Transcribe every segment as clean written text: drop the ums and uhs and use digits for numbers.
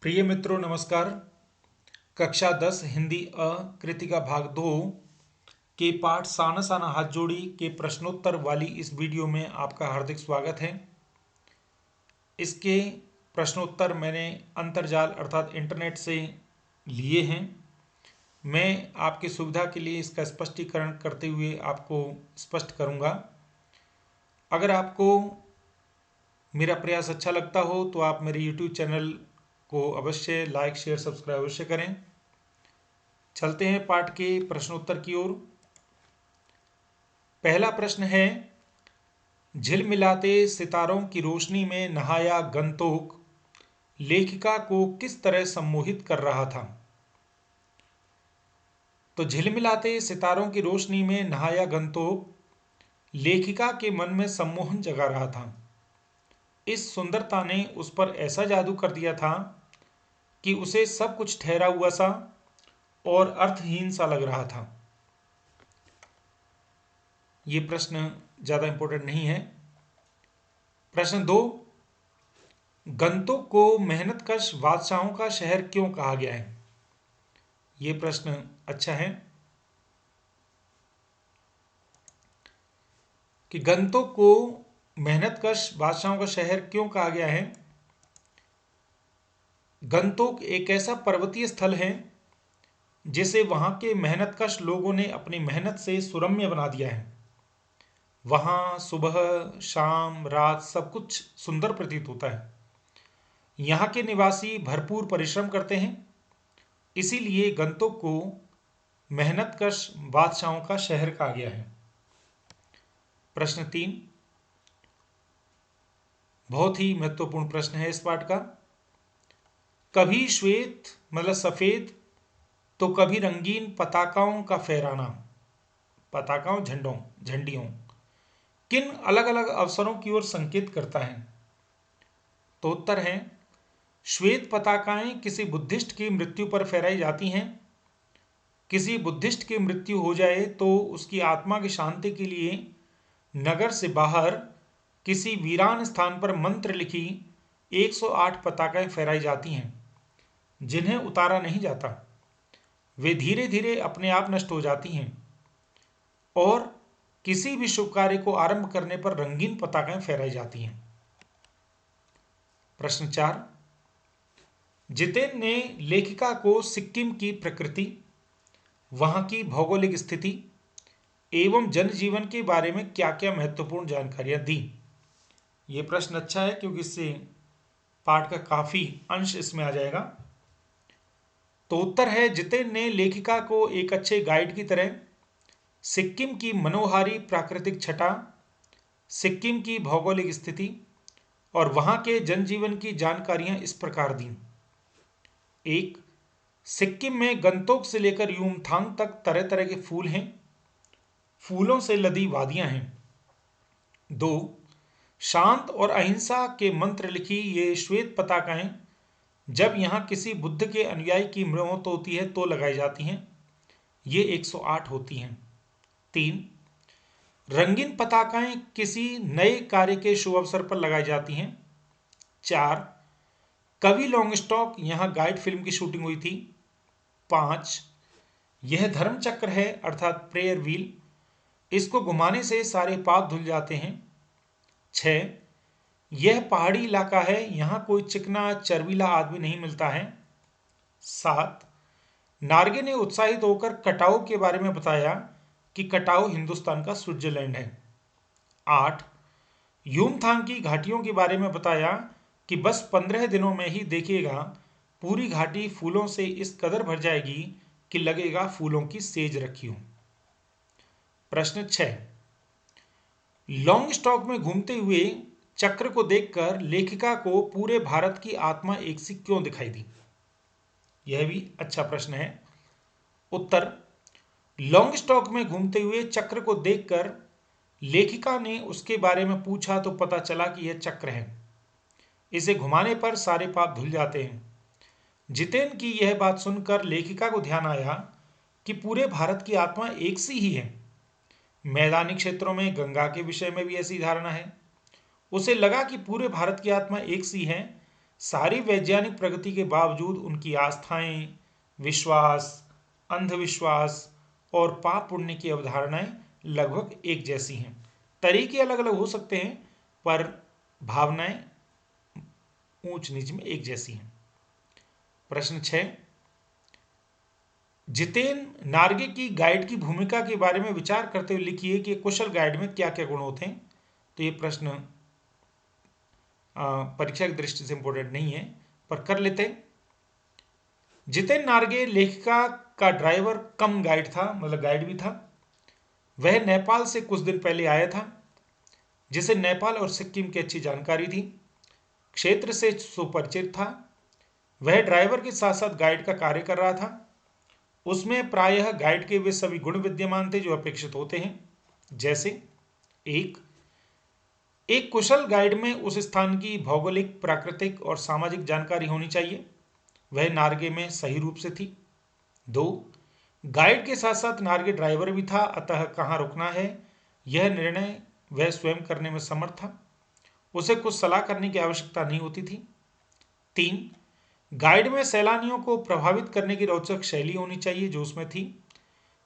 प्रिय मित्रों नमस्कार। कक्षा 10 हिंदी अ कृतिका भाग 2 के पाठ साना साना हाथ जोड़ी के प्रश्नोत्तर वाली इस वीडियो में आपका हार्दिक स्वागत है। इसके प्रश्नोत्तर मैंने अंतर्जाल अर्थात इंटरनेट से लिए हैं। मैं आपकी सुविधा के लिए इसका स्पष्टीकरण करते हुए आपको स्पष्ट करूंगा। अगर आपको मेरा प्रयास अच्छा लगता हो तो आप मेरे YouTube चैनल को अवश्य लाइक शेयर सब्सक्राइब अवश्य करें। चलते हैं पाठ के प्रश्नोत्तर की ओर। पहला प्रश्न है, झिलमिलाते सितारों की रोशनी में नहाया गंतोक लेखिका को किस तरह सम्मोहित कर रहा था। तो झिलमिलाते सितारों की रोशनी में नहाया गंतोक लेखिका के मन में सम्मोहन जगा रहा था। इस सुंदरता ने उस पर ऐसा जादू कर दिया था कि उसे सब कुछ ठहरा हुआ सा और अर्थहीन सा लग रहा था। ये प्रश्न ज़्यादा इंपॉर्टेंट नहीं है। प्रश्न 2, गंतोक को मेहनतकश बादशाहों का शहर क्यों कहा गया है। ये प्रश्न अच्छा है कि गंतोक को मेहनतकश बादशाहों का शहर क्यों कहा गया है। गंतोक एक ऐसा पर्वतीय स्थल है जिसे वहां के मेहनतकश लोगों ने अपनी मेहनत से सुरम्य बना दिया है। वहां सुबह शाम रात सब कुछ सुंदर प्रतीत होता है। यहाँ के निवासी भरपूर परिश्रम करते हैं, इसीलिए गंतोक को मेहनतकश बादशाहों का शहर कहा गया है। प्रश्न 3, बहुत ही महत्वपूर्ण प्रश्न है इस पाठ का। कभी श्वेत मतलब सफेद तो कभी रंगीन पताकाओं का फहराना, पताकाओं झंडियों किन अलग अलग अवसरों की ओर संकेत करता है। तो उत्तर है, श्वेत पताकाएं किसी बुद्धिस्ट की मृत्यु पर फहराई जाती हैं। किसी बुद्धिस्ट की मृत्यु हो जाए तो उसकी आत्मा की शांति के लिए नगर से बाहर किसी वीरान स्थान पर मंत्र लिखी 108 पताकाएं फहराई जाती हैं, जिन्हें उतारा नहीं जाता। वे धीरे धीरे अपने आप नष्ट हो जाती हैं और किसी भी शुभ कार्य को आरंभ करने पर रंगीन पताकाएं फहराई जाती हैं। प्रश्न 4, जितेन ने लेखिका को सिक्किम की प्रकृति, वहां की भौगोलिक स्थिति एवं जनजीवन के बारे में क्या क्या महत्वपूर्ण जानकारियां दी। ये प्रश्न अच्छा है क्योंकि इससे पाठ का काफी अंश इसमें आ जाएगा। तो उत्तर है, जितेन ने लेखिका को एक अच्छे गाइड की तरह सिक्किम की मनोहारी प्राकृतिक छटा, सिक्किम की भौगोलिक स्थिति और वहां के जनजीवन की जानकारियां इस प्रकार दी। 1, सिक्किम में गंतोक से लेकर यूमथांग तक तरह तरह के फूल हैं, फूलों से लदी वादियां हैं। 2, शांत और अहिंसा के मंत्र लिखी ये श्वेत पताकाएं जब यहां किसी बुद्ध के अनुयायी की मौत होती है तो लगाई जाती हैं, ये 108 होती हैं। 3, रंगीन पताकाएं किसी नए कार्य के शुभ अवसर पर लगाई जाती हैं। 4, कवि लॉन्गस्टॉक यहां गाइड फिल्म की शूटिंग हुई थी। 5, यह धर्म चक्र है अर्थात प्रेयर व्हील, इसको घुमाने से सारे पाप धुल जाते हैं। 6, यह पहाड़ी इलाका है, यहां कोई चिकना चरबीला आदमी नहीं मिलता है। 7, नार्गे ने उत्साहित होकर कटाऊ के बारे में बताया कि कटाऊ हिंदुस्तान का स्विट्जरलैंड है। 8, यूमथांग की घाटियों के बारे में बताया कि बस 15 दिनों में ही देखिएगा पूरी घाटी फूलों से इस कदर भर जाएगी कि लगेगा फूलों की सेज रखी हो। प्रश्न 6, लॉन्ग स्टॉक में घूमते हुए चक्र को देखकर लेखिका को पूरे भारत की आत्मा एक सी क्यों दिखाई दी। यह भी अच्छा प्रश्न है। उत्तर, लॉन्ग स्टॉक में घूमते हुए चक्र को देखकर लेखिका ने उसके बारे में पूछा तो पता चला कि यह चक्र है, इसे घुमाने पर सारे पाप धुल जाते हैं। जितेन की यह बात सुनकर लेखिका को ध्यान आया कि पूरे भारत की आत्मा एक सी ही है। मैदानी क्षेत्रों में गंगा के विषय में भी ऐसी धारणा है। उसे लगा कि पूरे भारत की आत्मा एक सी है, सारी वैज्ञानिक प्रगति के बावजूद उनकी आस्थाएं, विश्वास, अंधविश्वास और पाप पुण्य की अवधारणाएं लगभग एक जैसी हैं। तरीके अलग अलग हो सकते हैं पर भावनाएं ऊंच नीच में एक जैसी हैं। प्रश्न 6, जितेन नार्गे की गाइड की भूमिका के बारे में विचार करते हुए लिखिए कि कुशल गाइड में क्या क्या गुण होते हैं। तो ये प्रश्न परीक्षा की दृष्टि से इंपॉर्टेंट नहीं है पर कर लेते हैं। जितेन नार्गे लेखिका का ड्राइवर कम गाइड था, मतलब गाइड भी था। वह नेपाल से कुछ दिन पहले आया था, जिसे नेपाल और सिक्किम की अच्छी जानकारी थी, क्षेत्र से सुपरिचित था। वह ड्राइवर के साथ साथ गाइड का कार्य कर रहा था। उसमें प्रायः गाइड के वे सभी गुण विद्यमान थे जो अपेक्षित होते हैं, जैसे एक कुशल गाइड में उस स्थान की भौगोलिक, प्राकृतिक और सामाजिक जानकारी होनी चाहिए। वह नार्गे में सही रूप से थी। 2, गाइड के साथ साथ नार्गे ड्राइवर भी था, अतः कहाँ रुकना है यह निर्णय वह स्वयं करने में समर्थ था। उसे कुछ सलाह करने की आवश्यकता नहीं होती थी। 3, गाइड में सैलानियों को प्रभावित करने की रोचक शैली होनी चाहिए जो उसमें थी।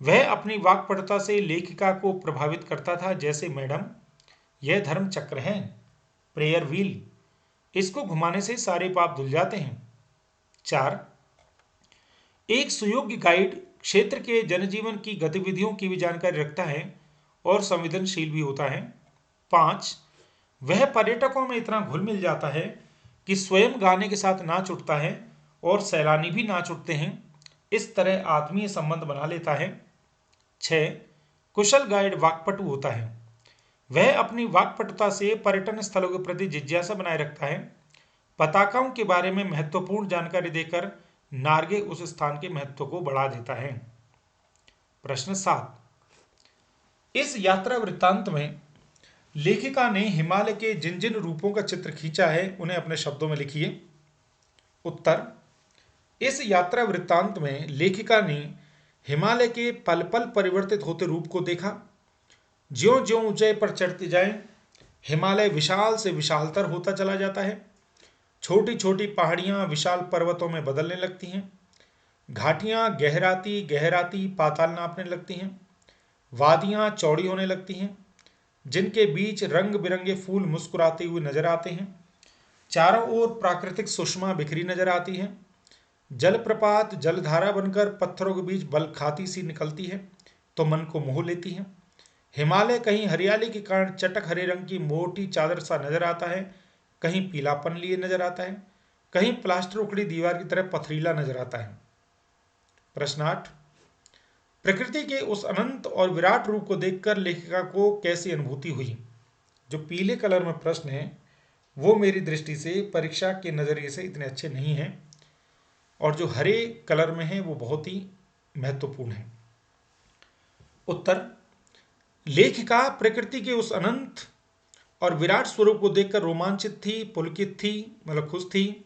वह अपनी वाक्पटुता से लेखिका को प्रभावित करता था, जैसे मैडम यह धर्म चक्र है, प्रेयर व्हील, इसको घुमाने से सारे पाप धुल जाते हैं। 4, एक सुयोग्य गाइड क्षेत्र के जनजीवन की गतिविधियों की भी जानकारी रखता है और संवेदनशील भी होता है। 5, वह पर्यटकों में इतना घुल मिल जाता है कि स्वयं गाने के साथ नाच उठता है और सैलानी भी नाच उठते हैं। इस तरह आत्मीय संबंध बना लेता है। 6, कुशल गाइड वाक्पटु होता है। वह अपनी वाक्पटुता से पर्यटन स्थलों के प्रति जिज्ञासा बनाए रखता है। पताकाओं के बारे में महत्वपूर्ण जानकारी देकर नार्गे उस स्थान के महत्व को बढ़ा देता है। प्रश्न 7, इस यात्रा वृत्तांत में लेखिका ने हिमालय के जिन जिन रूपों का चित्र खींचा है उन्हें अपने शब्दों में लिखिए। उत्तर, इस यात्रा वृत्तांत में लेखिका ने हिमालय के पल पल परिवर्तित होते रूप को देखा। ज्यों ज्यों ऊंचाई पर चढ़ते जाएं, हिमालय विशाल से विशालतर होता चला जाता है। छोटी छोटी पहाड़ियां विशाल पर्वतों में बदलने लगती हैं। घाटियां गहराती गहराती पाताल नापने लगती हैं। वादियां चौड़ी होने लगती हैं, जिनके बीच रंग बिरंगे फूल मुस्कुराते हुए नजर आते हैं। चारों ओर प्राकृतिक सुषमा बिखरी नजर आती है। जलप्रपात जलधारा बनकर पत्थरों के बीच बल खाती सी निकलती है तो मन को मोह लेती है। हिमालय कहीं हरियाली के कारण चटक हरे रंग की मोटी चादर सा नजर आता है, कहीं पीलापन लिए नजर आता है, कहीं प्लास्टर उखड़ी दीवार की तरह पथरीला नजर आता है। प्रश्न 8, प्रकृति के उस अनंत और विराट रूप को देखकर लेखिका को कैसी अनुभूति हुई। जो पीले कलर में प्रश्न है वो मेरी दृष्टि से परीक्षा के नजरिए से इतने अच्छे नहीं हैं और जो हरे कलर में है वो बहुत ही महत्वपूर्ण है। उत्तर, लेखिका प्रकृति के उस अनंत और विराट स्वरूप को देखकर रोमांचित थी, पुलकित थी, मतलब खुश थी।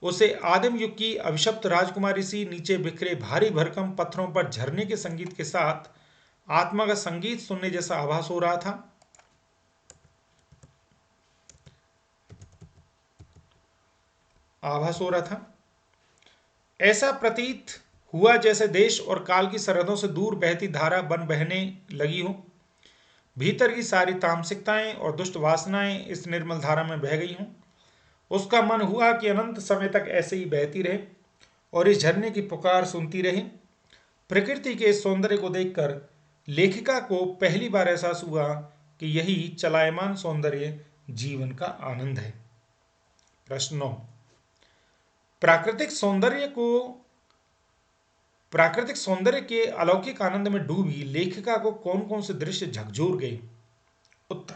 उसे आदिम युग की अभिशप्त राजकुमारी सी नीचे बिखरे भारी भरकम पत्थरों पर झरने के संगीत के साथ आत्मा का संगीत सुनने जैसा आभास हो रहा था। ऐसा प्रतीत हुआ जैसे देश और काल की सरहदों से दूर बहती धारा बन बहने लगी हो। भीतर की सारी तामसिकताएं और दुष्ट वासनाएं इस निर्मल धारा में बह गई हों। उसका मन हुआ कि अनंत समय तक ऐसे ही बहती रहे और इस झरने की पुकार सुनती रहे। प्रकृति के इस सौंदर्य को देखकर लेखिका को पहली बार एहसास हुआ कि यही चलायमान सौंदर्य जीवन का आनंद है। प्रश्न 9, प्राकृतिक सौंदर्य के अलौकिक आनंद में डूबी लेखिका को कौन कौन से दृश्य झकझोर गए। उत्तर,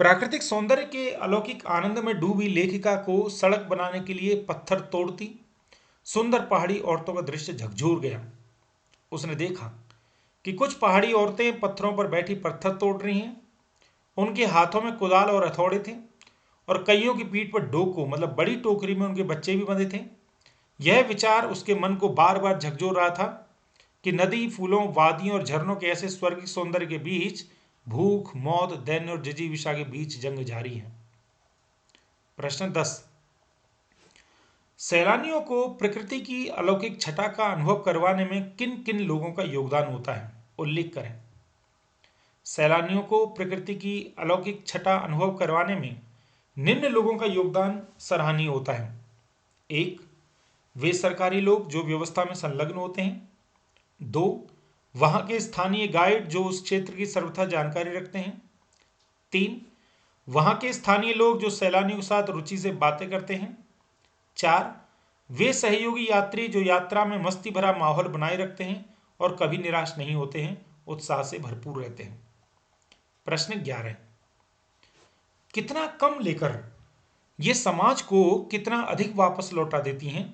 प्राकृतिक सौंदर्य के अलौकिक आनंद में डूबी लेखिका को सड़क बनाने के लिए पत्थर तोड़ती सुंदर पहाड़ी औरतों का दृश्य झकझोर गया। उसने देखा कि कुछ पहाड़ी औरतें पत्थरों पर बैठी पत्थर तोड़ रही हैं। उनके हाथों में कुदाल और हथौड़े थे और कईयों की पीठ पर डोको, मतलब बड़ी टोकरी में उनके बच्चे भी बंधे थे। यह विचार उसके मन को बार बार झकझोर रहा था कि नदी, फूलों, वादियों और झरनों के ऐसे स्वर्गिक सौंदर्य के बीच भूख, मौत, दैन्य और जिजीविषा के बीच जंग जारी है। प्रश्न 10, सैलानियों को प्रकृति की अलौकिक छटा का अनुभव करवाने में किन किन लोगों का योगदान होता है, उल्लेख करें। सैलानियों को प्रकृति की अलौकिक छटा अनुभव करवाने में निम्न लोगों का योगदान सराहनीय होता है। एक, वे सरकारी लोग जो व्यवस्था में संलग्न होते हैं। दो, वहां के स्थानीय गाइड जो उस क्षेत्र की सर्वथा जानकारी रखते हैं। तीन, वहां के स्थानीय लोग जो सैलानियों के साथ रुचि से बातें करते हैं। चार, वे सहयोगी यात्री जो यात्रा में मस्ती भरा माहौल बनाए रखते हैं और कभी निराश नहीं होते हैं, उत्साह से भरपूर रहते हैं। प्रश्न 11, कितना कम लेकर ये समाज को कितना अधिक वापस लौटा देती हैं,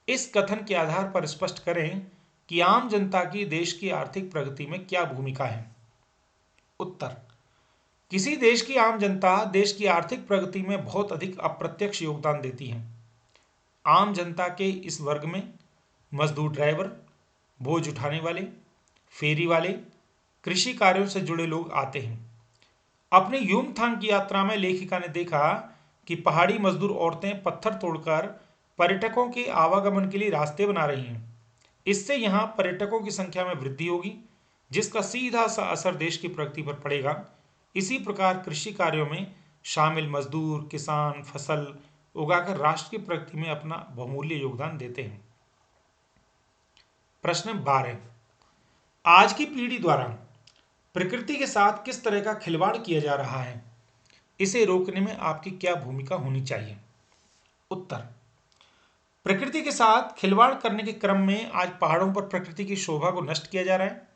इस कथन के आधार पर स्पष्ट करें कि आम जनता की देश की आर्थिक प्रगति में क्या भूमिका है। उत्तर, किसी देश की आम जनता देश की आर्थिक प्रगति में बहुत अधिक अप्रत्यक्ष योगदान देती है। आम जनता के इस वर्ग में मजदूर, ड्राइवर, बोझ उठाने वाले, फेरी वाले, कृषि कार्यों से जुड़े लोग आते हैं। अपने युमथांग की यात्रा में लेखिका ने देखा कि पहाड़ी मजदूर औरतें पत्थर तोड़कर पर्यटकों के आवागमन के लिए रास्ते बना रही हैं। इससे यहाँ पर्यटकों की संख्या में वृद्धि होगी, जिसका सीधा सा असर देश की प्रगति पर पड़ेगा। इसी प्रकार कृषि कार्यों में शामिल मजदूर, किसान फसल उगाकर राष्ट्र की प्रगति में अपना बहुमूल्य योगदान देते हैं। प्रश्न 12, आज की पीढ़ी द्वारा प्रकृति के साथ किस तरह का खिलवाड़ किया जा रहा है, इसे रोकने में आपकी क्या भूमिका होनी चाहिए। उत्तर, प्रकृति के साथ खिलवाड़ करने के क्रम में आज पहाड़ों पर प्रकृति की शोभा को नष्ट किया जा रहा है,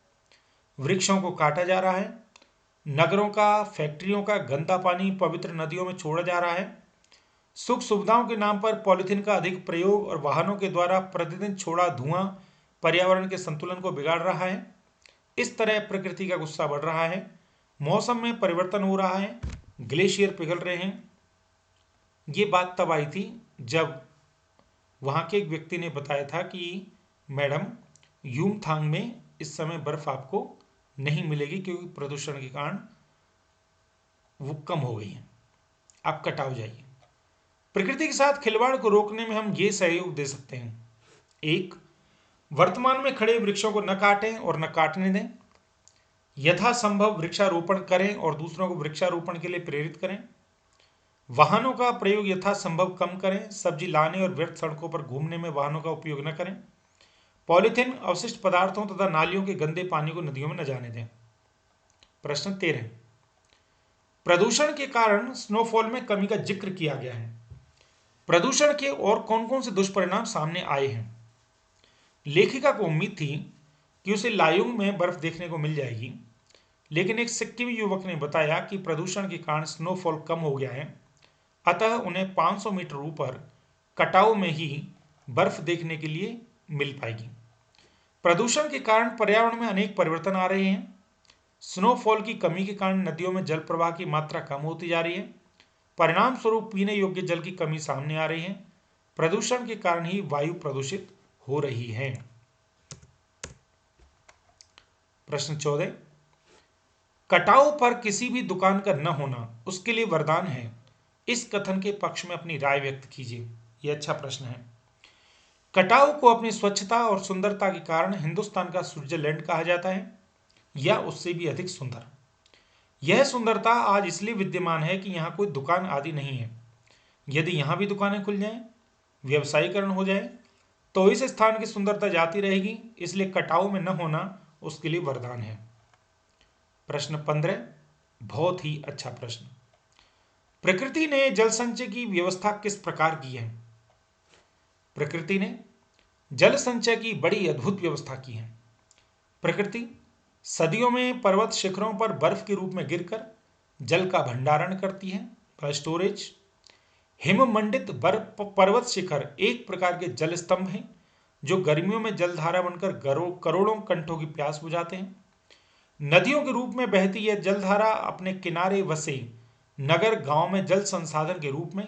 वृक्षों को काटा जा रहा है, नगरों का, फैक्ट्रियों का गंदा पानी पवित्र नदियों में छोड़ा जा रहा है, सुख सुविधाओं के नाम पर पॉलिथीन का अधिक प्रयोग और वाहनों के द्वारा प्रतिदिन छोड़ा धुआं पर्यावरण के संतुलन को बिगाड़ रहा है। इस तरह प्रकृति का गुस्सा बढ़ रहा है, मौसम में परिवर्तन हो रहा है, ग्लेशियर पिघल रहे हैं। ये बात तब आई थी जब वहाँ के एक व्यक्ति ने बताया था कि मैडम, युमथांग में इस समय बर्फ आपको नहीं मिलेगी क्योंकि प्रदूषण के कारण वो कम हो गई है, आप कटाव जाइए। प्रकृति के साथ खिलवाड़ को रोकने में हम ये सहयोग दे सकते हैं। एक, वर्तमान में खड़े वृक्षों को न काटें और न काटने दें। यथासंभव वृक्षारोपण करें और दूसरों को वृक्षारोपण के लिए प्रेरित करें। वाहनों का प्रयोग यथासंभव कम करें। सब्जी लाने और व्यर्थ सड़कों पर घूमने में वाहनों का उपयोग न करें। पॉलीथीन, अवशिष्ट पदार्थों तथा नालियों के गंदे पानी को नदियों में न जाने दें। प्रश्न 13, प्रदूषण के कारण स्नोफॉल में कमी का जिक्र किया गया है। प्रदूषण के और कौन कौन से दुष्परिणाम सामने आए हैं। लेखिका को उम्मीद थी कि उसे लायुंग में बर्फ देखने को मिल जाएगी, लेकिन एक सिक्किमी युवक ने बताया कि प्रदूषण के कारण स्नोफॉल कम हो गया है, अतः उन्हें 500 मीटर ऊपर कटाव में ही बर्फ देखने के लिए मिल पाएगी। प्रदूषण के कारण पर्यावरण में अनेक परिवर्तन आ रहे हैं। स्नोफॉल की कमी के कारण नदियों में जल प्रवाह की मात्रा कम होती जा रही है। परिणाम स्वरूप पीने योग्य जल की कमी सामने आ रही है। प्रदूषण के कारण ही वायु प्रदूषित हो रही है। प्रश्न 14, कटाव पर किसी भी दुकान का न होना उसके लिए वरदान है, इस कथन के पक्ष में अपनी राय व्यक्त कीजिए। यह अच्छा प्रश्न है। कटाव को अपनी स्वच्छता और सुंदरता के कारण हिंदुस्तान का स्विट्जरलैंड कहा जाता है, या उससे भी अधिक सुंदर। यह सुंदरता आज इसलिए विद्यमान है कि यहाँ कोई दुकान आदि नहीं है। यदि यहाँ भी दुकानें खुल जाएं, व्यवसायीकरण हो जाए, तो इस स्थान की सुंदरता जाती रहेगी। इसलिए कटाव में न होना उसके लिए वरदान है। प्रश्न 15, बहुत ही अच्छा प्रश्न। प्रकृति ने जल संचय की व्यवस्था किस प्रकार की है। प्रकृति ने जल संचय की बड़ी अद्भुत व्यवस्था की है। प्रकृति सदियों में पर्वत शिखरों पर बर्फ के रूप में गिरकर जल का भंडारण करती है, स्टोरेज। हिममंडित बर्फ पर्वत शिखर एक प्रकार के जल स्तंभ हैं जो गर्मियों में जलधारा बनकर करोड़ों कंठों की प्यास बुझाते हैं। नदियों के रूप में बहती यह जलधारा अपने किनारे बसे नगर गांव में जल संसाधन के रूप में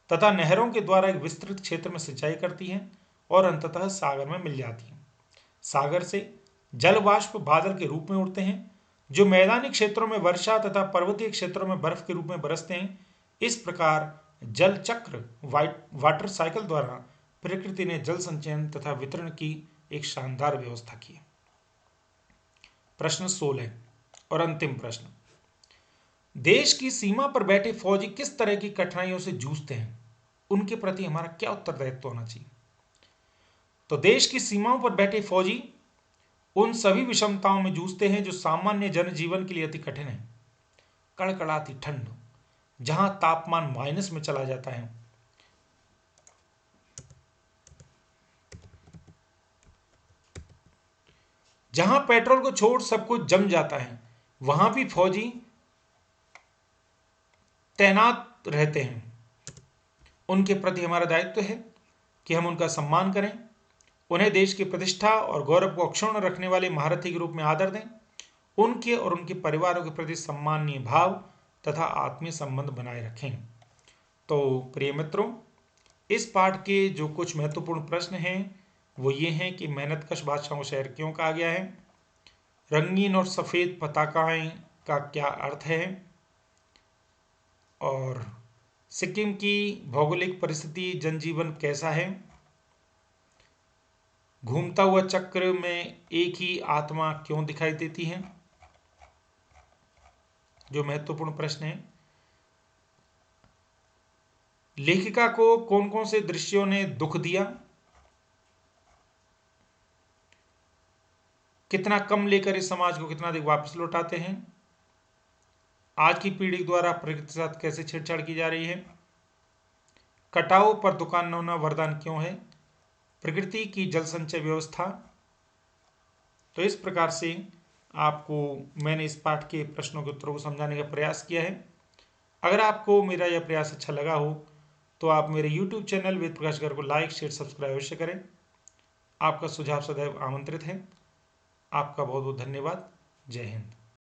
तथा नहरों के द्वारा एक विस्तृत क्षेत्र में सिंचाई करती है और अंततः सागर में मिल जाती है। सागर से जल वाष्प बादल के रूप में उड़ते हैं जो मैदानी क्षेत्रों में वर्षा तथा पर्वतीय क्षेत्रों में बर्फ के रूप में बरसते हैं। इस प्रकार जल चक्र वाटर साइकिल द्वारा प्रकृति ने जल संचयन तथा वितरण की एक शानदार व्यवस्था की। प्रश्न 16 और अंतिम प्रश्न, देश की सीमा पर बैठे फौजी किस तरह की कठिनाइयों से जूझते हैं, उनके प्रति हमारा क्या उत्तरदायित्व होना चाहिए। तो देश की सीमाओं पर बैठे फौजी उन सभी विषमताओं में जूझते हैं जो सामान्य जनजीवन के लिए अति कठिन है। कड़कड़ाती ठंड, जहां तापमान माइनस में चला जाता है, जहां पेट्रोल को छोड़ सब कुछ जम जाता है, वहां भी फौजी तैनात रहते हैं। उनके प्रति हमारा दायित्व है कि हम उनका सम्मान करें, उन्हें देश की प्रतिष्ठा और गौरव को अक्षुण्ण रखने वाले महारथी के रूप में आदर दें, उनके और उनके परिवारों के प्रति सम्मानीय भाव तथा आत्मीय संबंध बनाए रखें। तो प्रिय मित्रों, इस पाठ के जो कुछ महत्वपूर्ण प्रश्न हैं वो ये हैं कि मेहनतकश बादशाहों को शहर क्यों कहा गया है, रंगीन और सफ़ेद पताकाएं का क्या अर्थ है, और सिक्किम की भौगोलिक परिस्थिति जनजीवन कैसा है, घूमता हुआ चक्र में एक ही आत्मा क्यों दिखाई देती है, जो महत्वपूर्ण प्रश्न है। लेखिका को कौन कौन से दृश्यों ने दुख दिया, कितना कम लेकर इस समाज को कितना अधिक वापस लौटाते हैं, आज की पीढ़ी द्वारा प्रकृति के साथ कैसे छेड़छाड़ की जा रही है, कटाव पर दुकान न होना वरदान क्यों है, प्रकृति की जल संचय व्यवस्था। तो इस प्रकार से आपको मैंने इस पाठ के प्रश्नों के उत्तरों को समझाने का प्रयास किया है। अगर आपको मेरा यह प्रयास अच्छा लगा हो तो आप मेरे YouTube चैनल वेद प्रकाश घर को लाइक शेयर सब्सक्राइब अवश्य करें। आपका सुझाव सदैव आमंत्रित है। आपका बहुत बहुत धन्यवाद। जय हिंद।